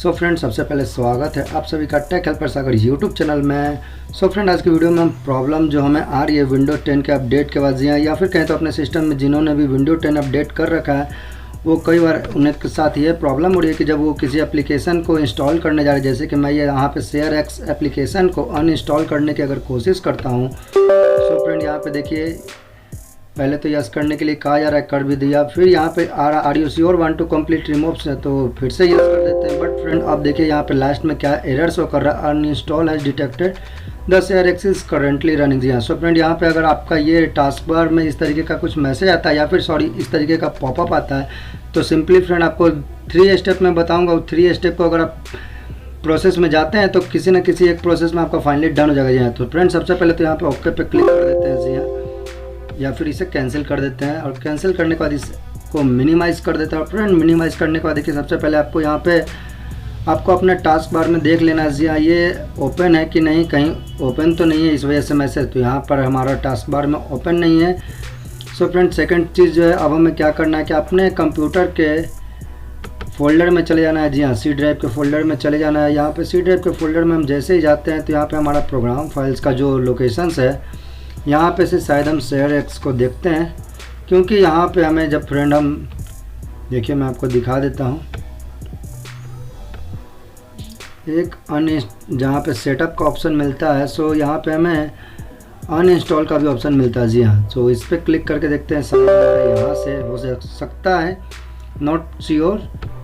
So friend, सबसे पहले स्वागत है आप सभी का टेक हेल्पर सागर यूट्यूब चैनल में। सो फ्रेंड, आज की वीडियो में हम प्रॉब्लम जो हमें आ रही है विंडो 10 के अपडेट के बाद या फिर कहें तो अपने सिस्टम में जिन्होंने भी विंडो 10 अपडेट कर रखा है, वो कई बार उनके के साथ ये प्रॉब्लम हो रही है कि जब वो किसी एप्लीकेशन को इंस्टॉल करने जा रहे हैं, जैसे कि मैं ये यहाँ पे शेयर एक्स एप्लीकेशन को अनइंस्टॉल करने की अगर कोशिश करता हूँ, सो फ्रेंड यहाँ पे देखिए पहले तो यस करने के लिए कहा जा रहा है, कर भी दिया। फिर यहाँ पे आ रहा are you sure want to complete remove से, तो फिर से यस कर देते हैं। बट फ्रेंड अब देखिए यहाँ पे लास्ट में क्या एरर शो कर रहा है, uninstall has detected the share X is currently running. जी हाँ, सो फ्रेंड यहाँ पे अगर आपका ये टास्क बार में इस तरीके का कुछ मैसेज आता है या फिर इस तरीके का पॉपअप आता है, तो सिंपली फ्रेंड आपको 3 स्टेप में बताऊँगा। 3 स्टेप को अगर आप प्रोसेस में जाते हैं तो किसी न किसी एक प्रोसेस में आपका फाइनली डन हो जाएगा। जी हाँ, तो फ्रेंड सबसे पहले तो यहाँ पे ओके पे क्लिक कर देते हैं। जी हाँ, या फिर इसे कैंसिल कर देते हैं और कैंसिल करने के बाद इसको मिनिमाइज़ कर देते हैं। और फ्रेंड मिनिमाइज़ करने के बाद देखिए सबसे पहले आपको यहाँ पे अपने टास्क बार में देख लेना है जी हाँ ये ओपन है कि नहीं, कहीं ओपन तो नहीं है इस वजह से मैसेज, तो यहाँ पर हमारा टास्क बार में ओपन नहीं है। सो फ्रेंड सेकंड चीज़ जो है, अब हमें क्या करना है कि अपने कंप्यूटर के फोल्डर में चले जाना है। जी हाँ, सी ड्राइव के फोल्डर में चले जाना है। यहाँ पे सी ड्राइव के फोल्डर में हम जैसे ही जाते हैं तो यहाँ पे हमारा प्रोग्राम फाइल्स का जो लोकेशंस है, यहाँ पे से शायद हम शेयर एक्स को देखते हैं, क्योंकि यहाँ पे हमें जब फ्रेंड हम देखिए मैं आपको दिखा देता हूँ, एक जहाँ पे सेटअप का ऑप्शन मिलता है, सो यहाँ पे हमें अनइंस्टॉल का भी ऑप्शन मिलता है। जी हाँ, सो इस पर क्लिक करके देखते हैं, शायद यहाँ से हो सकता है, नॉट श्योर।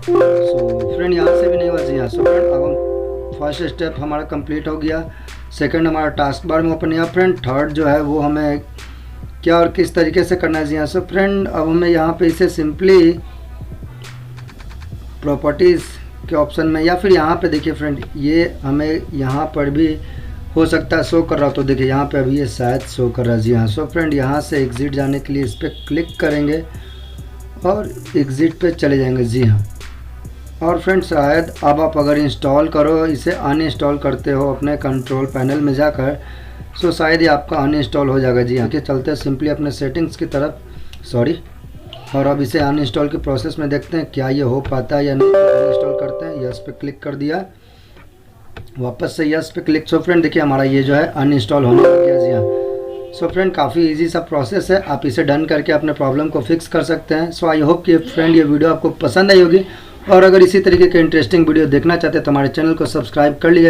सो फ्रेंड यहाँ से भी नहीं हुआ। जी हाँ, सो फ्रेंड अब हम फर्स्ट स्टेप हमारा कंप्लीट हो गया। सेकंड हमारा टास्क बार में ओपन है। फ्रेंड थर्ड जो है वो हमें क्या और किस तरीके से करना है। जी हाँ, सो फ्रेंड अब हमें यहाँ पे इसे सिंपली प्रॉपर्टीज़ के ऑप्शन में या फिर यहाँ पे देखिए फ्रेंड ये हमें यहाँ पर भी हो सकता है शो कर रहा हो, तो देखिए यहाँ पे अभी ये शायद शो कर रहा है। जी हाँ, सो फ्रेंड यहाँ से एग्ज़िट जाने के लिए इस पर क्लिक करेंगे और एग्ज़िट पे चले जाएंगे। जी हाँ, और फ्रेंड शायद अब आप अगर इंस्टॉल करो, इसे अनइंस्टॉल करते हो अपने कंट्रोल पैनल में जाकर, सो शायद ये आपका अनइंस्टॉल हो जाएगा। जी हाँ, के चलते सिंपली अपने सेटिंग्स की तरफ और अब इसे अनइंस्टॉल के प्रोसेस में देखते हैं क्या ये हो पाता है या नहीं। अनइंस्टॉल करते हैं, यस पे क्लिक कर दिया, वापस से यस पे क्लिक। सो फ्रेंड देखिए हमारा ये जो है अनइंस्टॉल होने लग गया। जी हाँ, सो फ्रेंड काफ़ी इजी सा प्रोसेस है, आप इसे डन करके अपने प्रॉब्लम को फिक्स कर सकते हैं। सो आई होप कि फ्रेंड ये वीडियो आपको पसंद आई होगी, और अगर इसी तरीके के इंटरेस्टिंग वीडियो देखना चाहते हैं तो हमारे चैनल को सब्सक्राइब कर लीजिए।